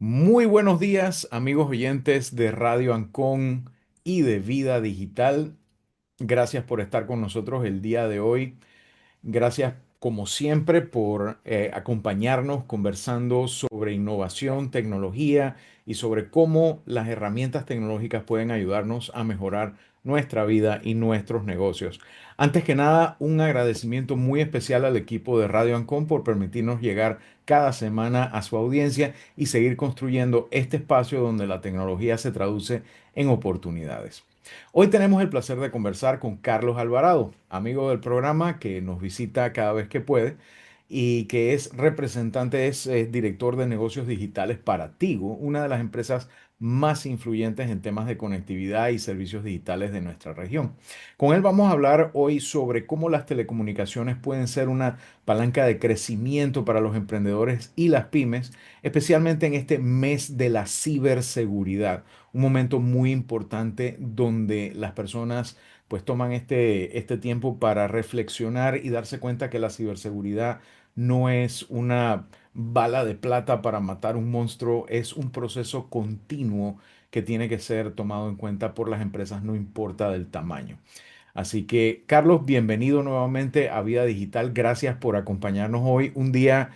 Muy buenos días, amigos oyentes de Radio Ancón y de Vida Digital. Gracias por estar con nosotros el día de hoy. Gracias, como siempre, por acompañarnos conversando sobre innovación, tecnología y sobre cómo las herramientas tecnológicas pueden ayudarnos a mejorar nuestra vida y nuestros negocios. Antes que nada, un agradecimiento muy especial al equipo de Radio Ancon por permitirnos llegar cada semana a su audiencia y seguir construyendo este espacio donde la tecnología se traduce en oportunidades. Hoy tenemos el placer de conversar con Carlos Alvarado, amigo del programa que nos visita cada vez que puede y que es representante, es director de negocios digitales para Tigo, una de las empresas más influyentes en temas de conectividad y servicios digitales de nuestra región. Con él vamos a hablar hoy sobre cómo las telecomunicaciones pueden ser una palanca de crecimiento para los emprendedores y las pymes, especialmente en este mes de la ciberseguridad, un momento muy importante donde las personas pues toman este tiempo para reflexionar y darse cuenta que la ciberseguridad no es una bala de plata para matar un monstruo, es un proceso continuo que tiene que ser tomado en cuenta por las empresas, no importa del tamaño. Así que, Carlos, bienvenido nuevamente a Vida Digital. Gracias por acompañarnos hoy. Un día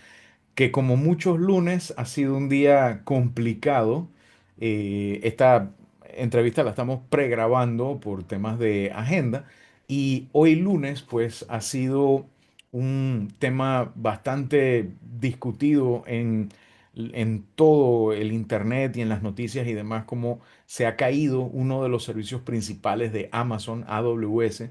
que como muchos lunes ha sido un día complicado. Esta entrevista la estamos pregrabando por temas de agenda y hoy lunes pues ha sido un tema bastante discutido en todo el internet y en las noticias y demás, como se ha caído uno de los servicios principales de Amazon, AWS,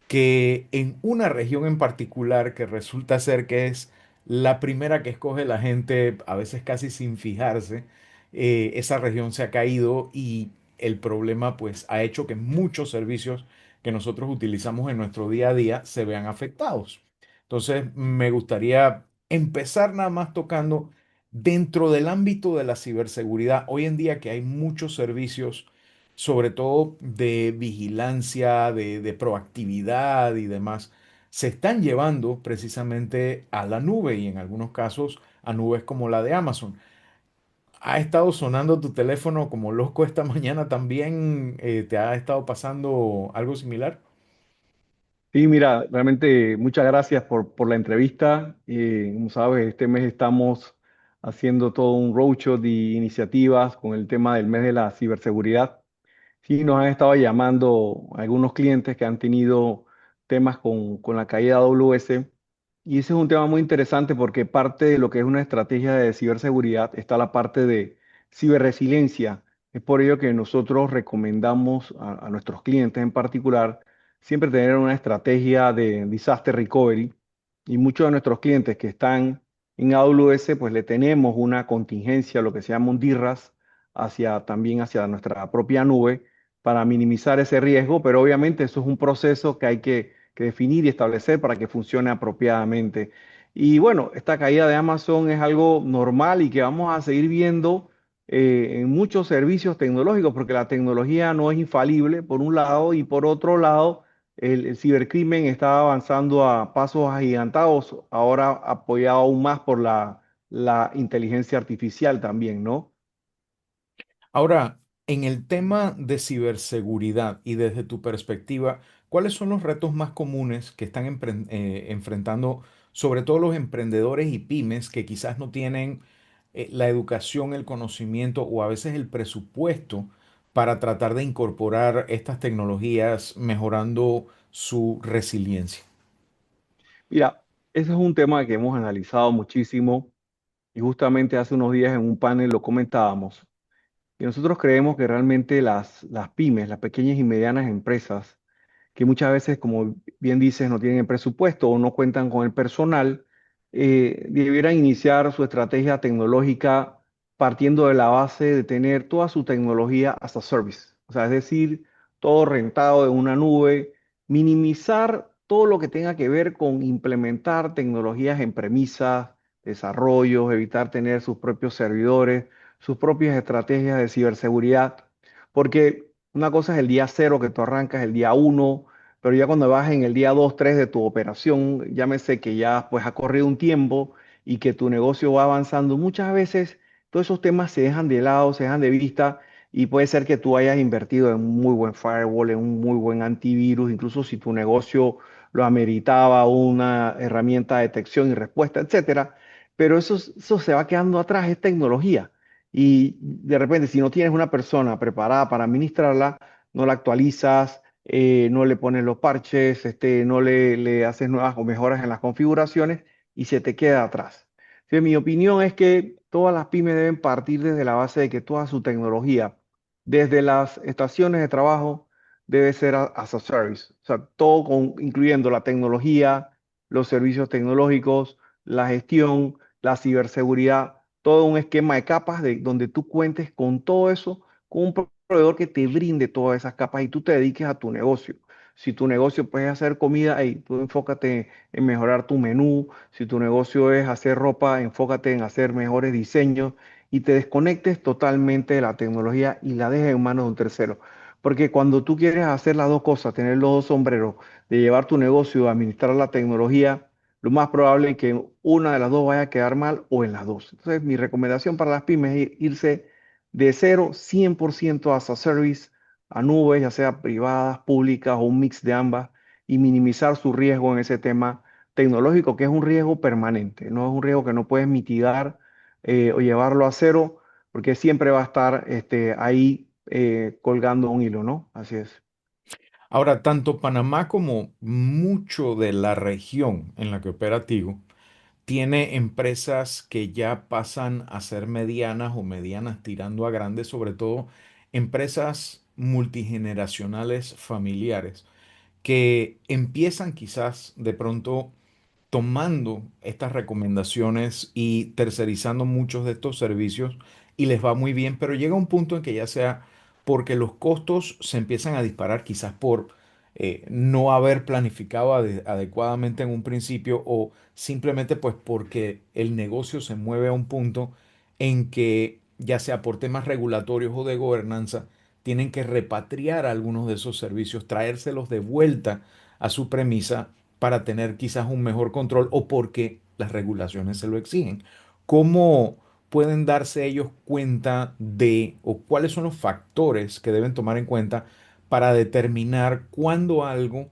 que en una región en particular que resulta ser que es la primera que escoge la gente, a veces casi sin fijarse, esa región se ha caído y el problema pues ha hecho que muchos servicios que nosotros utilizamos en nuestro día a día se vean afectados. Entonces, me gustaría empezar nada más tocando dentro del ámbito de la ciberseguridad. Hoy en día que hay muchos servicios sobre todo de vigilancia, de proactividad y demás, se están llevando precisamente a la nube y en algunos casos a nubes como la de Amazon. ¿Ha estado sonando tu teléfono como loco esta mañana también? ¿Te ha estado pasando algo similar? Sí, mira, realmente muchas gracias por la entrevista. Como sabes, este mes estamos haciendo todo un roadshow de iniciativas con el tema del mes de la ciberseguridad. Sí, nos han estado llamando algunos clientes que han tenido temas con la caída de AWS. Y ese es un tema muy interesante porque parte de lo que es una estrategia de ciberseguridad está la parte de ciberresiliencia. Es por ello que nosotros recomendamos a nuestros clientes en particular siempre tener una estrategia de disaster recovery. Y muchos de nuestros clientes que están en AWS, pues le tenemos una contingencia, lo que se llama un DRaaS, también hacia nuestra propia nube para minimizar ese riesgo, pero obviamente eso es un proceso que hay que definir y establecer para que funcione apropiadamente. Y bueno, esta caída de Amazon es algo normal y que vamos a seguir viendo en muchos servicios tecnológicos, porque la tecnología no es infalible, por un lado, y por otro lado, el cibercrimen está avanzando a pasos agigantados, ahora apoyado aún más por la inteligencia artificial también, ¿no? Ahora, en el tema de ciberseguridad y desde tu perspectiva, ¿cuáles son los retos más comunes que están enfrentando, sobre todo los emprendedores y pymes que quizás no tienen la educación, el conocimiento o a veces el presupuesto para tratar de incorporar estas tecnologías mejorando su resiliencia? Mira, ese es un tema que hemos analizado muchísimo y justamente hace unos días en un panel lo comentábamos. Y nosotros creemos que realmente las pymes, las pequeñas y medianas empresas, que muchas veces, como bien dices, no tienen el presupuesto o no cuentan con el personal, debieran iniciar su estrategia tecnológica partiendo de la base de tener toda su tecnología as a service. O sea, es decir, todo rentado en una nube, minimizar todo lo que tenga que ver con implementar tecnologías en premisas, desarrollos, evitar tener sus propios servidores, sus propias estrategias de ciberseguridad, porque una cosa es el día cero que tú arrancas, el día uno, pero ya cuando vas en el día 2 3 de tu operación, llámese que ya pues ha corrido un tiempo y que tu negocio va avanzando, muchas veces todos esos temas se dejan de lado, se dejan de vista y puede ser que tú hayas invertido en un muy buen firewall, en un muy buen antivirus, incluso si tu negocio lo ameritaba, una herramienta de detección y respuesta, etcétera. Pero eso se va quedando atrás, es tecnología. Y de repente, si no tienes una persona preparada para administrarla, no la actualizas, no le pones los parches, no le haces nuevas o mejoras en las configuraciones y se te queda atrás. Sí, mi opinión es que todas las pymes deben partir desde la base de que toda su tecnología, desde las estaciones de trabajo, debe ser as a service. O sea, todo incluyendo la tecnología, los servicios tecnológicos, la gestión, la ciberseguridad, todo un esquema de capas donde tú cuentes con todo eso, con un proveedor que te brinde todas esas capas y tú te dediques a tu negocio. Si tu negocio puede hacer comida, hey, tú enfócate en mejorar tu menú. Si tu negocio es hacer ropa, enfócate en hacer mejores diseños y te desconectes totalmente de la tecnología y la dejes en manos de un tercero. Porque cuando tú quieres hacer las dos cosas, tener los dos sombreros, de llevar tu negocio, administrar la tecnología, lo más probable es que una de las dos vaya a quedar mal o en las dos. Entonces, mi recomendación para las pymes es irse de cero, 100% as a service, a nubes, ya sea privadas, públicas o un mix de ambas, y minimizar su riesgo en ese tema tecnológico, que es un riesgo permanente, no es un riesgo que no puedes mitigar o llevarlo a cero, porque siempre va a estar ahí colgando un hilo, ¿no? Así es. Ahora, tanto Panamá como mucho de la región en la que opera Tigo tiene empresas que ya pasan a ser medianas o medianas tirando a grandes, sobre todo empresas multigeneracionales familiares que empiezan quizás de pronto tomando estas recomendaciones y tercerizando muchos de estos servicios y les va muy bien, pero llega un punto en que ya sea porque los costos se empiezan a disparar quizás por no haber planificado adecuadamente en un principio o simplemente pues porque el negocio se mueve a un punto en que ya sea por temas regulatorios o de gobernanza, tienen que repatriar algunos de esos servicios, traérselos de vuelta a su premisa para tener quizás un mejor control o porque las regulaciones se lo exigen. ¿Cómo pueden darse ellos cuenta de o cuáles son los factores que deben tomar en cuenta para determinar cuándo algo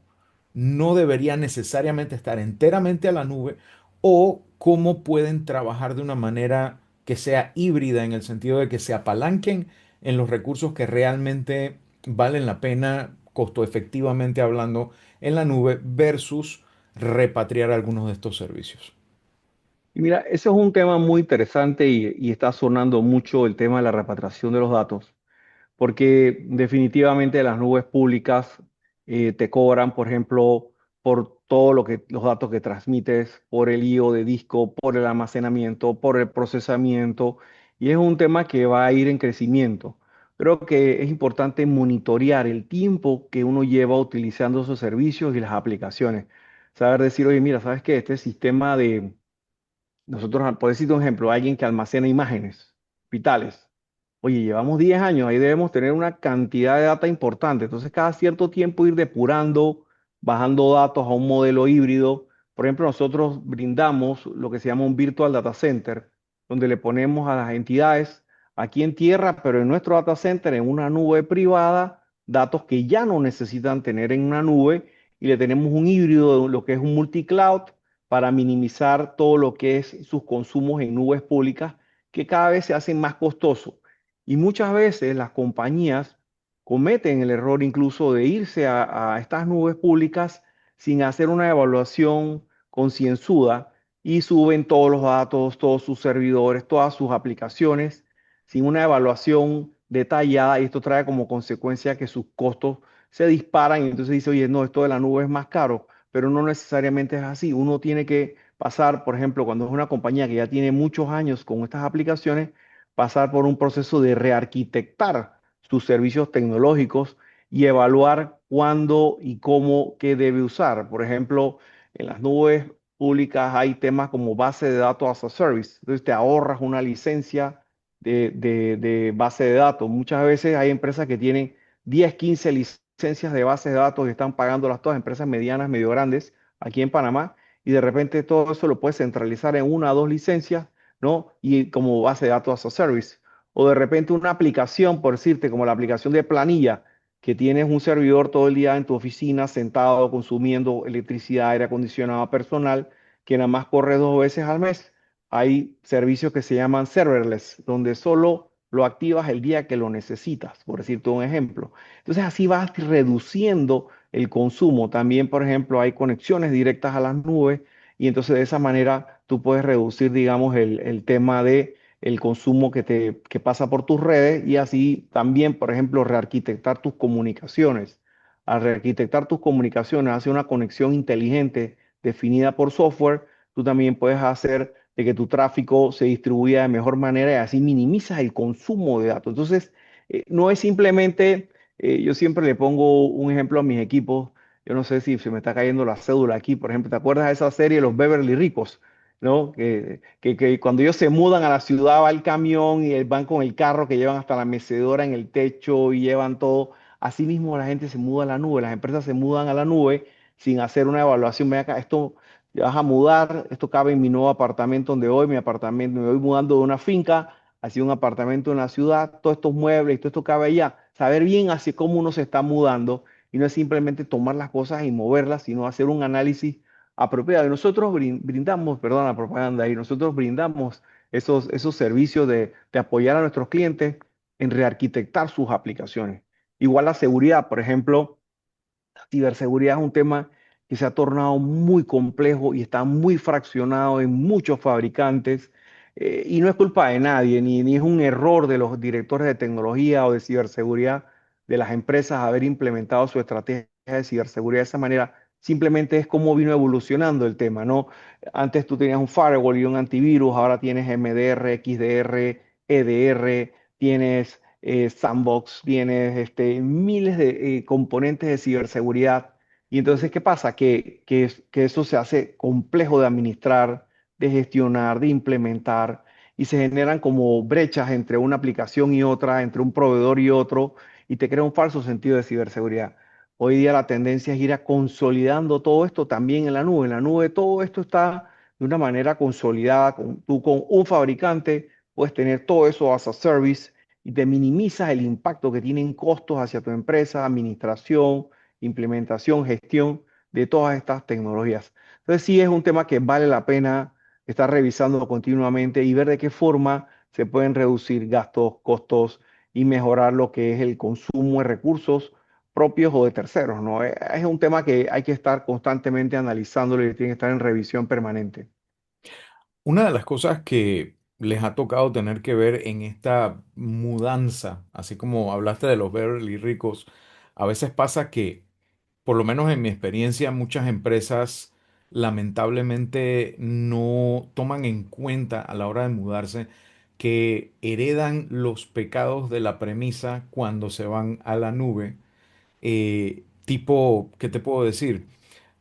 no debería necesariamente estar enteramente a la nube o cómo pueden trabajar de una manera que sea híbrida en el sentido de que se apalanquen en los recursos que realmente valen la pena costo efectivamente hablando en la nube versus repatriar algunos de estos servicios? Y mira, ese es un tema muy interesante y está sonando mucho el tema de la repatriación de los datos, porque definitivamente las nubes públicas te cobran, por ejemplo, por todo lo que los datos que transmites, por el I/O de disco, por el almacenamiento, por el procesamiento, y es un tema que va a ir en crecimiento. Creo que es importante monitorear el tiempo que uno lleva utilizando esos servicios y las aplicaciones. Saber decir, oye, mira, ¿sabes qué? Este sistema de nosotros, por decirte un ejemplo, alguien que almacena imágenes vitales. Oye, llevamos 10 años, ahí debemos tener una cantidad de data importante. Entonces, cada cierto tiempo ir depurando, bajando datos a un modelo híbrido. Por ejemplo, nosotros brindamos lo que se llama un Virtual Data Center, donde le ponemos a las entidades aquí en tierra, pero en nuestro data center, en una nube privada, datos que ya no necesitan tener en una nube y le tenemos un híbrido, lo que es un multicloud para minimizar todo lo que es sus consumos en nubes públicas que cada vez se hacen más costosos. Y muchas veces las compañías cometen el error incluso de irse a estas nubes públicas sin hacer una evaluación concienzuda y suben todos los datos, todos sus servidores, todas sus aplicaciones sin una evaluación detallada y esto trae como consecuencia que sus costos se disparan y entonces dice, oye, no, esto de la nube es más caro, pero no necesariamente es así. Uno tiene que pasar, por ejemplo, cuando es una compañía que ya tiene muchos años con estas aplicaciones, pasar por un proceso de rearquitectar sus servicios tecnológicos y evaluar cuándo y cómo, qué debe usar. Por ejemplo, en las nubes públicas hay temas como base de datos as a service. Entonces te ahorras una licencia de base de datos. Muchas veces hay empresas que tienen 10, 15 licencias de bases de datos y están pagándolas todas, empresas medianas, medio grandes, aquí en Panamá, y de repente todo eso lo puedes centralizar en una o dos licencias ¿no? Y como base de datos as a service. O de repente una aplicación, por decirte, como la aplicación de planilla, que tienes un servidor todo el día en tu oficina sentado consumiendo electricidad, aire acondicionado personal, que nada más corre 2 veces al mes. Hay servicios que se llaman serverless, donde solo lo activas el día que lo necesitas, por decirte un ejemplo. Entonces así vas reduciendo el consumo. También, por ejemplo, hay conexiones directas a las nubes y entonces de esa manera tú puedes reducir, digamos, el tema de el consumo que pasa por tus redes y así también, por ejemplo, rearquitectar tus comunicaciones. Al rearquitectar tus comunicaciones, hacer una conexión inteligente definida por software, tú también puedes hacer de que tu tráfico se distribuya de mejor manera y así minimizas el consumo de datos. Entonces, no es simplemente, yo siempre le pongo un ejemplo a mis equipos. Yo no sé si se me está cayendo la cédula aquí, por ejemplo, ¿te acuerdas de esa serie, Los Beverly Ricos? ¿No? Que cuando ellos se mudan a la ciudad va el camión y van con el carro que llevan hasta la mecedora en el techo y llevan todo. Así mismo la gente se muda a la nube, las empresas se mudan a la nube sin hacer una evaluación. Ven acá, esto te vas a mudar, esto cabe en mi nuevo apartamento donde hoy, mi apartamento, me voy mudando de una finca hacia un apartamento en la ciudad, todos estos muebles, todo esto cabe allá. Saber bien así cómo uno se está mudando y no es simplemente tomar las cosas y moverlas, sino hacer un análisis apropiado. Y nosotros brindamos, perdón la propaganda ahí, nosotros brindamos esos servicios de apoyar a nuestros clientes en rearquitectar sus aplicaciones. Igual la seguridad, por ejemplo, ciberseguridad es un tema que se ha tornado muy complejo y está muy fraccionado en muchos fabricantes. Y no es culpa de nadie, ni es un error de los directores de tecnología o de ciberseguridad de las empresas haber implementado su estrategia de ciberseguridad de esa manera. Simplemente es cómo vino evolucionando el tema, ¿no? Antes tú tenías un firewall y un antivirus, ahora tienes MDR, XDR, EDR, tienes sandbox, tienes miles de componentes de ciberseguridad. Y entonces, ¿qué pasa? Que eso se hace complejo de administrar, de gestionar, de implementar, y se generan como brechas entre una aplicación y otra, entre un proveedor y otro, y te crea un falso sentido de ciberseguridad. Hoy día la tendencia es ir a consolidando todo esto también en la nube. En la nube todo esto está de una manera consolidada. Tú con un fabricante puedes tener todo eso as a service y te minimizas el impacto que tienen costos hacia tu empresa, administración, implementación, gestión de todas estas tecnologías. Entonces sí es un tema que vale la pena estar revisando continuamente y ver de qué forma se pueden reducir gastos, costos y mejorar lo que es el consumo de recursos propios o de terceros, ¿no? Es un tema que hay que estar constantemente analizándolo y tiene que estar en revisión permanente. Una de las cosas que les ha tocado tener que ver en esta mudanza, así como hablaste de los Beverly ricos, a veces pasa que, por lo menos en mi experiencia, muchas empresas lamentablemente no toman en cuenta a la hora de mudarse que heredan los pecados de la premisa cuando se van a la nube. Tipo, ¿qué te puedo decir?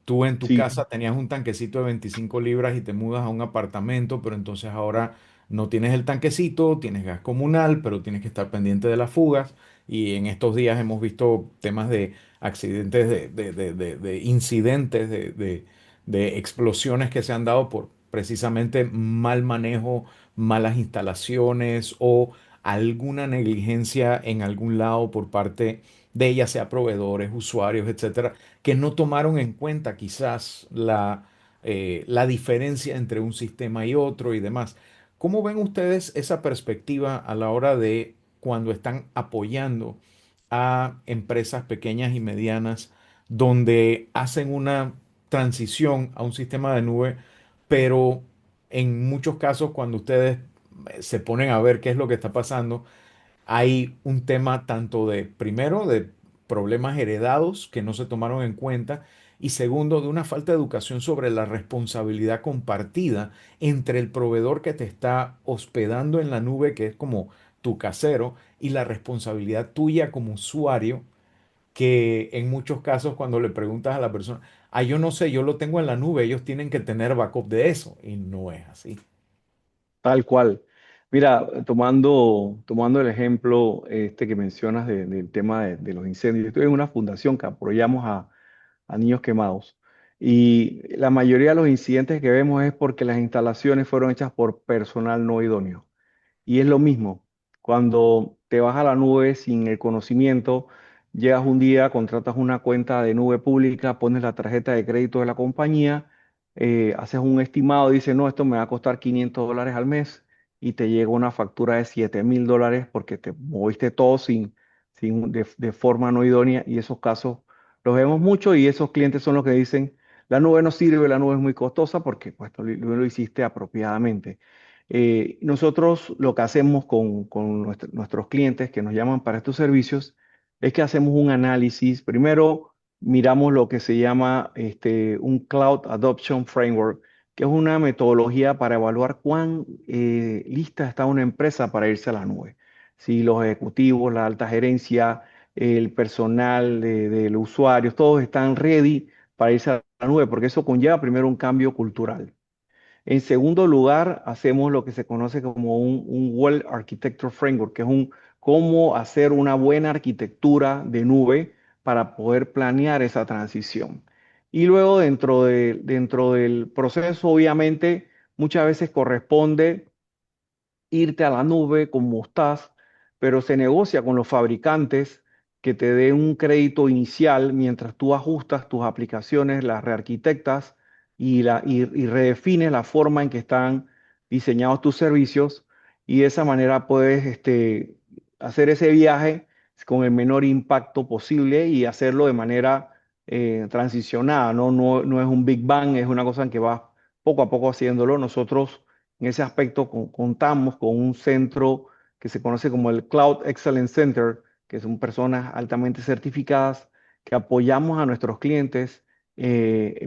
Tú en tu Sí, casa tenías un tanquecito de 25 libras y te mudas a un apartamento, pero entonces ahora no tienes el tanquecito, tienes gas comunal, pero tienes que estar pendiente de las fugas. Y en estos días hemos visto temas de accidentes, de incidentes, de explosiones que se han dado por precisamente mal manejo, malas instalaciones o alguna negligencia en algún lado por parte de ella, sea proveedores, usuarios, etcétera, que no tomaron en cuenta quizás la diferencia entre un sistema y otro y demás. ¿Cómo ven ustedes esa perspectiva a la hora de cuando están apoyando a empresas pequeñas y medianas donde hacen una transición a un sistema de nube, pero en muchos casos cuando ustedes se ponen a ver qué es lo que está pasando, hay un tema tanto de, primero, de problemas heredados que no se tomaron en cuenta y segundo, de una falta de educación sobre la responsabilidad compartida entre el proveedor que te está hospedando en la nube, que es como tu casero, y la responsabilidad tuya como usuario, que en muchos casos cuando le preguntas a la persona, ah, yo no sé, yo lo tengo en la nube, ellos tienen que tener backup de eso, y no es así. tal cual. Mira, tomando el ejemplo que mencionas del tema de los incendios, yo estoy en una fundación que apoyamos a niños quemados. Y la mayoría de los incidentes que vemos es porque las instalaciones fueron hechas por personal no idóneo. Y es lo mismo, cuando te vas a la nube sin el conocimiento, llegas un día, contratas una cuenta de nube pública, pones la tarjeta de crédito de la compañía, haces un estimado, dices, no, esto me va a costar $500 al mes y te llega una factura de $7,000 porque te moviste todo de forma no idónea y esos casos los vemos mucho y esos clientes son los que dicen, la nube no sirve, la nube es muy costosa porque pues, no lo hiciste apropiadamente. Nosotros lo que hacemos con nuestros clientes que nos llaman para estos servicios es que hacemos un análisis. Primero, miramos lo que se llama un Cloud Adoption Framework, que es una metodología para evaluar cuán lista está una empresa para irse a la nube. Si los ejecutivos, la alta gerencia, el personal de los usuarios, todos están ready para irse a la nube, porque eso conlleva primero un cambio cultural. En segundo lugar, hacemos lo que se conoce como un Well Architecture Framework, que es un cómo hacer una buena arquitectura de nube para poder planear esa transición. Y luego dentro del proceso, obviamente, muchas veces corresponde irte a la nube como estás, pero se negocia con los fabricantes que te den un crédito inicial mientras tú ajustas tus aplicaciones, las rearquitectas y redefines la forma en que están diseñados tus servicios y de esa manera puedes hacer ese viaje con el menor impacto posible y hacerlo de manera transicionada, ¿no? No es un Big Bang, es una cosa en que vas poco a poco haciéndolo. Nosotros en ese aspecto contamos con un centro que se conoce como el Cloud Excellence Center, que son personas altamente certificadas que apoyamos a nuestros clientes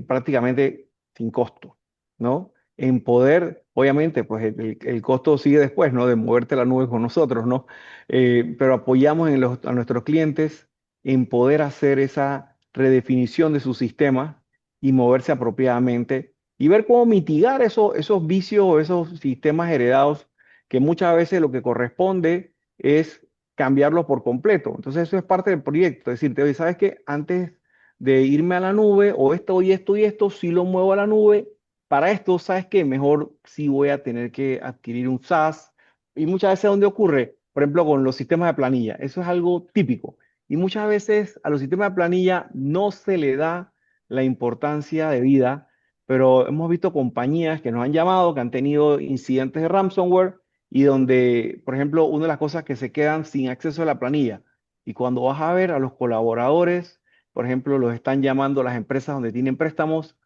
prácticamente sin costo, ¿no? En poder, obviamente, pues el costo sigue después, ¿no? De moverte a la nube con nosotros, ¿no? Pero apoyamos a nuestros clientes en poder hacer esa redefinición de su sistema y moverse apropiadamente y ver cómo mitigar esos vicios o esos sistemas heredados que muchas veces lo que corresponde es cambiarlos por completo. Entonces eso es parte del proyecto, decirte, oye, ¿sabes qué? Antes de irme a la nube o esto y esto y esto, si lo muevo a la nube, para esto, ¿sabes qué? Mejor sí voy a tener que adquirir un SaaS. Y muchas veces, ¿dónde ocurre? Por ejemplo, con los sistemas de planilla. Eso es algo típico. Y muchas veces a los sistemas de planilla no se le da la importancia de vida, pero hemos visto compañías que nos han llamado, que han tenido incidentes de ransomware y donde, por ejemplo, una de las cosas que se quedan sin acceso a la planilla. Y cuando vas a ver a los colaboradores, por ejemplo, los están llamando las empresas donde tienen préstamos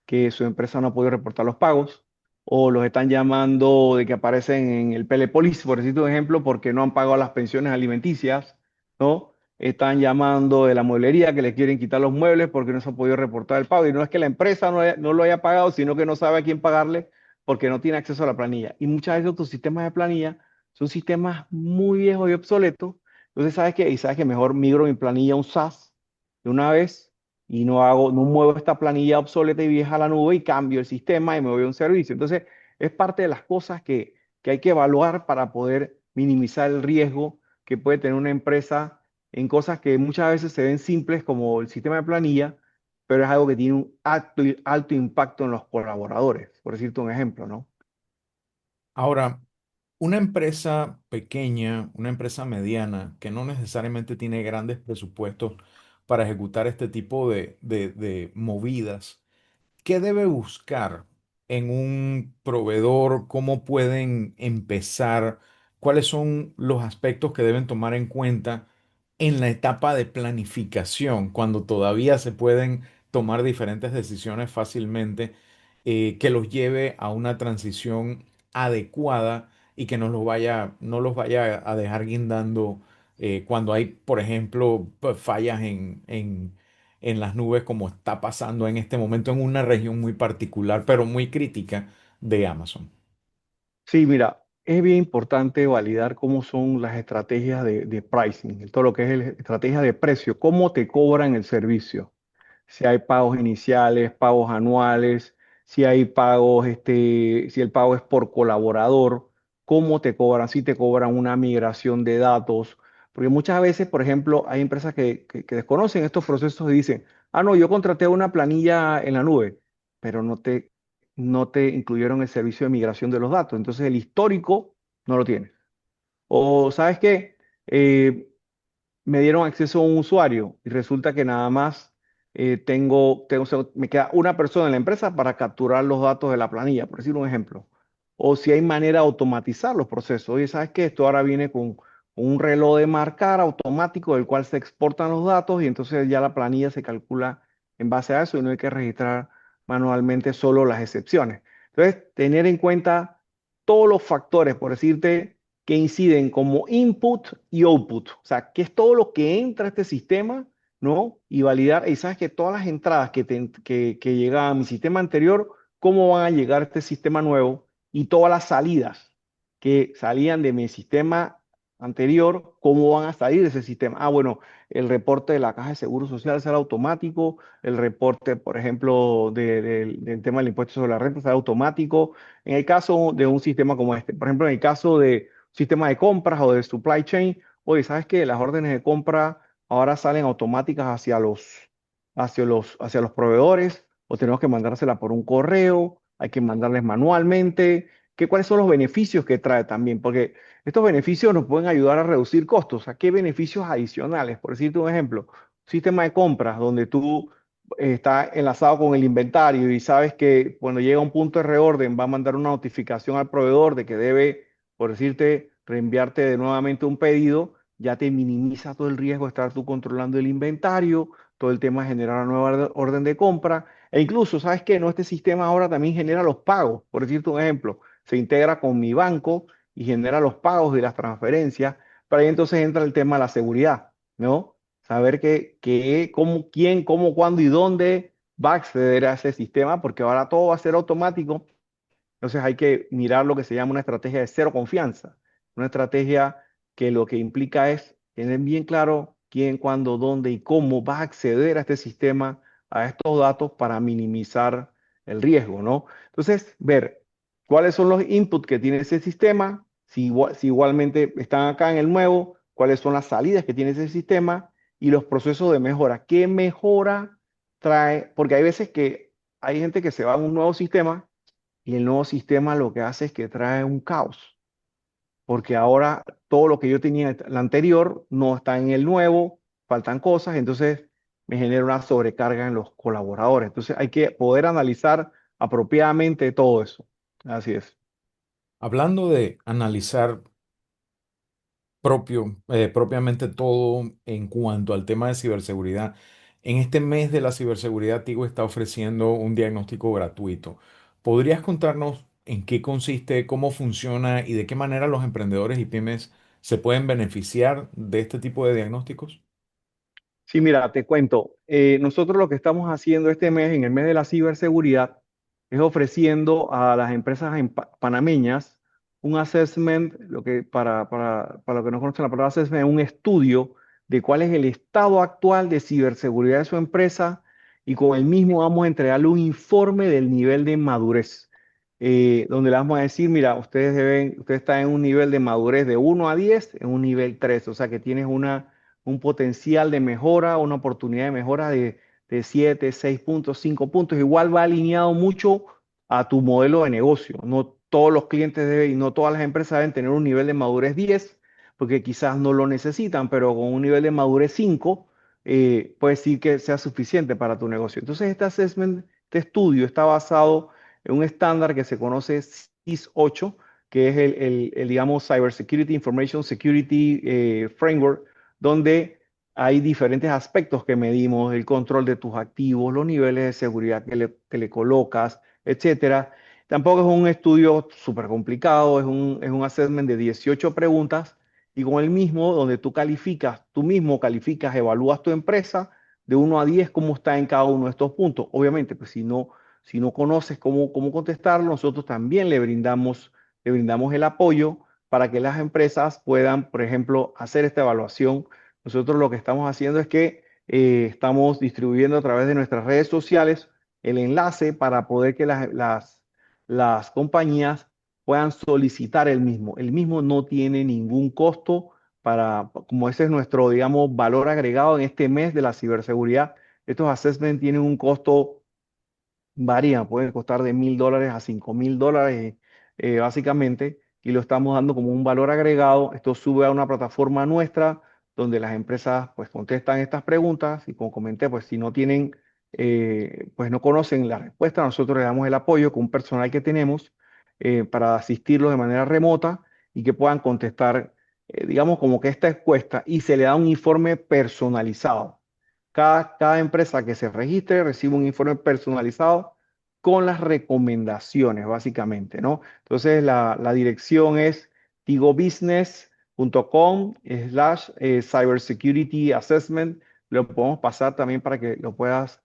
que su empresa no ha podido reportar los pagos, o los están llamando de que aparecen en el Telepolis, por decirte un ejemplo, porque no han pagado las pensiones alimenticias, ¿no? Están llamando de la mueblería que le quieren quitar los muebles porque no se ha podido reportar el pago. Y no es que la empresa no lo haya pagado, sino que no sabe a quién pagarle porque no tiene acceso a la planilla. Y muchas veces tus sistemas de planilla son sistemas muy viejos y obsoletos. Entonces, ¿sabes qué? Y sabes que mejor migro mi planilla a un SaaS de una vez y no muevo esta planilla obsoleta y vieja a la nube y cambio el sistema y me voy a un servicio. Entonces, es parte de las cosas que hay que evaluar para poder minimizar el riesgo que puede tener una empresa en cosas que muchas veces se ven simples como el sistema de planilla, pero es algo que tiene un alto impacto en los colaboradores, por decirte un ejemplo, ¿no? Ahora, una empresa pequeña, una empresa mediana, que no necesariamente tiene grandes presupuestos para ejecutar este tipo de movidas, ¿qué debe buscar en un proveedor? ¿Cómo pueden empezar? ¿Cuáles son los aspectos que deben tomar en cuenta en la etapa de planificación, cuando todavía se pueden tomar diferentes decisiones fácilmente, que los lleve a una transición adecuada y que no los vaya a dejar guindando cuando hay, por ejemplo, pues, fallas en las nubes como está pasando en este momento en una región muy particular, pero muy crítica de Amazon? Sí, mira, es bien importante validar cómo son las estrategias de pricing, todo lo que es la estrategia de precio, cómo te cobran el servicio. Si hay pagos iniciales, pagos anuales, si hay pagos, si el pago es por colaborador, cómo te cobran, si te cobran una migración de datos, porque muchas veces, por ejemplo, hay empresas que desconocen estos procesos y dicen, Ah, no, yo contraté una planilla en la nube, pero no te incluyeron el servicio de migración de los datos. Entonces el histórico no lo tienes. O, ¿sabes qué? Me dieron acceso a un usuario y resulta que nada más o sea, me queda una persona en la empresa para capturar los datos de la planilla, por decir un ejemplo. O si hay manera de automatizar los procesos. Oye, ¿sabes qué? Esto ahora viene con un reloj de marcar automático del cual se exportan los datos y entonces ya la planilla se calcula en base a eso y no hay que registrar manualmente solo las excepciones. Entonces, tener en cuenta todos los factores, por decirte que inciden como input y output, o sea, que es todo lo que entra a este sistema, ¿no? Y validar, y sabes que todas las entradas que llegaban a mi sistema anterior, cómo van a llegar a este sistema nuevo, y todas las salidas que salían de mi sistema anterior, cómo van a salir de ese sistema. Ah, bueno, el reporte de la Caja de Seguro Social será automático, el reporte, por ejemplo, del tema del impuesto sobre la renta será automático. En el caso de un sistema como este, por ejemplo, en el caso de sistema de compras o de supply chain, oye, ¿sabes qué? Las órdenes de compra ahora salen automáticas hacia los proveedores, o tenemos que mandárselas por un correo, hay que mandarles manualmente. ¿Cuáles son los beneficios que trae también? Porque estos beneficios nos pueden ayudar a reducir costos. ¿A qué beneficios adicionales? Por decirte un ejemplo, sistema de compras donde tú está enlazado con el inventario y sabes que cuando llega un punto de reorden va a mandar una notificación al proveedor de que debe, por decirte, reenviarte de nuevamente un pedido, ya te minimiza todo el riesgo de estar tú controlando el inventario, todo el tema de generar una nueva orden de compra, e incluso, ¿sabes qué? No, este sistema ahora también genera los pagos, por decirte un ejemplo, se integra con mi banco y genera los pagos de las transferencias, pero ahí entonces entra el tema de la seguridad, ¿no? Saber cómo, quién, cómo, cuándo y dónde va a acceder a ese sistema, porque ahora todo va a ser automático. Entonces hay que mirar lo que se llama una estrategia de cero confianza, una estrategia que lo que implica es tener bien claro quién, cuándo, dónde y cómo va a acceder a este sistema, a estos datos para minimizar el riesgo, ¿no? Entonces, ver cuáles son los inputs que tiene ese sistema, si igualmente están acá en el nuevo, cuáles son las salidas que tiene ese sistema y los procesos de mejora. ¿Qué mejora trae? Porque hay veces que hay gente que se va a un nuevo sistema y el nuevo sistema lo que hace es que trae un caos, porque ahora todo lo que yo tenía en el anterior no está en el nuevo, faltan cosas, entonces me genera una sobrecarga en los colaboradores. Entonces hay que poder analizar apropiadamente todo eso. Así es. Hablando de analizar propiamente todo en cuanto al tema de ciberseguridad. En este mes de la ciberseguridad, Tigo está ofreciendo un diagnóstico gratuito. ¿Podrías contarnos en qué consiste, cómo funciona y de qué manera los emprendedores y pymes se pueden beneficiar de este tipo de diagnósticos? Sí, mira, te cuento. Nosotros lo que estamos haciendo este mes, en el mes de la ciberseguridad, es ofreciendo a las empresas panameñas un assessment, para lo que no conocen la palabra assessment, un estudio de cuál es el estado actual de ciberseguridad de su empresa, y con el mismo vamos a entregarle un informe del nivel de madurez, donde le vamos a decir, mira, usted está en un nivel de madurez de 1 a 10, en un nivel 3, o sea que tienes un potencial de mejora, una oportunidad de mejora de 7, 6 puntos, 5 puntos. Igual va alineado mucho a tu modelo de negocio. No todos los clientes deben y no todas las empresas deben tener un nivel de madurez 10, porque quizás no lo necesitan, pero con un nivel de madurez 5, puede decir que sea suficiente para tu negocio. Entonces, este assessment, este estudio está basado en un estándar que se conoce CIS 8, que es digamos, Cybersecurity Information Security Framework, donde hay diferentes aspectos que medimos: el control de tus activos, los niveles de seguridad que le colocas, etcétera. Tampoco es un estudio súper complicado, es un assessment de 18 preguntas, y con el mismo, donde tú mismo calificas, evalúas tu empresa de 1 a 10, cómo está en cada uno de estos puntos. Obviamente, pues si no conoces cómo contestarlo, nosotros también le brindamos el apoyo para que las empresas puedan, por ejemplo, hacer esta evaluación. Nosotros lo que estamos haciendo es que estamos distribuyendo a través de nuestras redes sociales el enlace para poder que las compañías puedan solicitar el mismo. El mismo no tiene ningún costo como ese es nuestro, digamos, valor agregado en este mes de la ciberseguridad, Estos assessments tienen un costo, varían, pueden costar de $1.000 a $5.000 básicamente, y lo estamos dando como un valor agregado. Esto sube a una plataforma nuestra donde las empresas pues contestan estas preguntas y como comenté, pues si no tienen, pues no conocen la respuesta, nosotros le damos el apoyo con un personal que tenemos para asistirlos de manera remota y que puedan contestar, digamos, como que esta encuesta y se le da un informe personalizado. Cada empresa que se registre recibe un informe personalizado con las recomendaciones, básicamente, ¿no? Entonces, la dirección es tigobusiness.com/cybersecurity assessment. Lo podemos pasar también para que lo puedas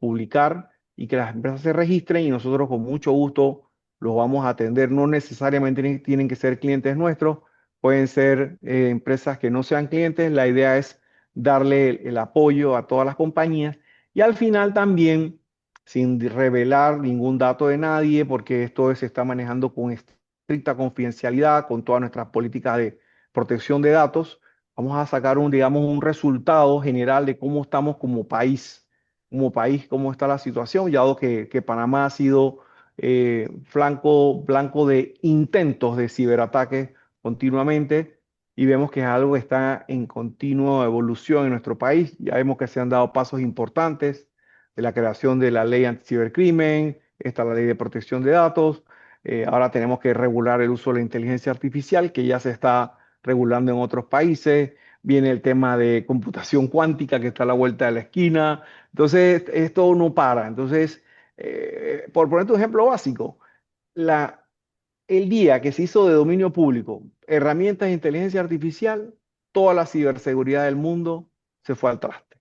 publicar y que las empresas se registren y nosotros con mucho gusto los vamos a atender. No necesariamente tienen que ser clientes nuestros, pueden ser empresas que no sean clientes. La idea es darle el apoyo a todas las compañías y al final también, sin revelar ningún dato de nadie, porque esto se está manejando con estricta confidencialidad, con todas nuestras políticas de protección de datos, vamos a sacar digamos, un resultado general de cómo estamos como país, cómo está la situación, ya que Panamá ha sido blanco de intentos de ciberataques continuamente y vemos que es algo que está en continua evolución en nuestro país. Ya vemos que se han dado pasos importantes de la creación de la ley anticibercrimen, está la ley de protección de datos. Ahora tenemos que regular el uso de la inteligencia artificial, que ya se está regulando en otros países. Viene el tema de computación cuántica, que está a la vuelta de la esquina. Entonces, esto no para. Entonces, por poner un ejemplo básico, la, el día que se hizo de dominio público herramientas de inteligencia artificial, toda la ciberseguridad del mundo se fue al traste.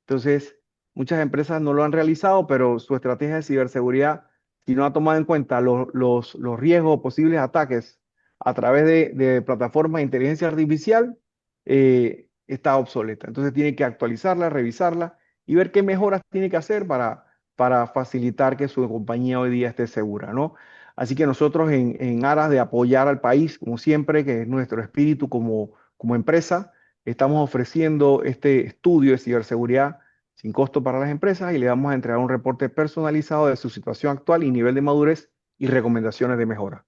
Entonces, muchas empresas no lo han realizado, pero su estrategia de ciberseguridad, si no ha tomado en cuenta los riesgos o posibles ataques a través de plataformas de inteligencia artificial, está obsoleta. Entonces, tiene que actualizarla, revisarla y ver qué mejoras tiene que hacer para facilitar que su compañía hoy día esté segura, ¿no? Así que nosotros en aras de apoyar al país, como siempre, que es nuestro espíritu como empresa, estamos ofreciendo este estudio de ciberseguridad sin costo para las empresas y le vamos a entregar un reporte personalizado de su situación actual y nivel de madurez y recomendaciones de mejora.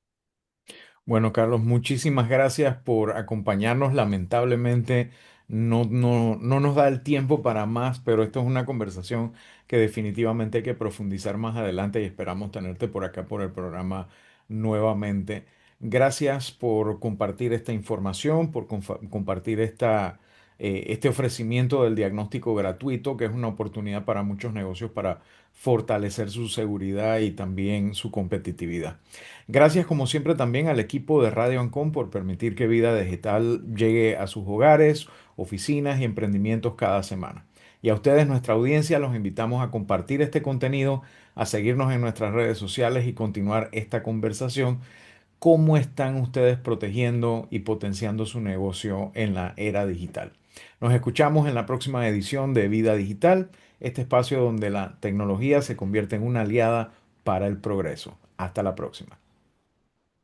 Bueno, Carlos, muchísimas gracias por acompañarnos. Lamentablemente no nos da el tiempo para más, pero esto es una conversación que definitivamente hay que profundizar más adelante y esperamos tenerte por acá por el programa nuevamente. Gracias por compartir esta información, por compartir este ofrecimiento del diagnóstico gratuito, que es una oportunidad para muchos negocios para fortalecer su seguridad y también su competitividad. Gracias como siempre también al equipo de Radio Ancon por permitir que Vida Digital llegue a sus hogares, oficinas y emprendimientos cada semana. Y a ustedes, nuestra audiencia, los invitamos a compartir este contenido, a seguirnos en nuestras redes sociales y continuar esta conversación. ¿Cómo están ustedes protegiendo y potenciando su negocio en la era digital? Nos escuchamos en la próxima edición de Vida Digital, este espacio donde la tecnología se convierte en una aliada para el progreso. Hasta la próxima.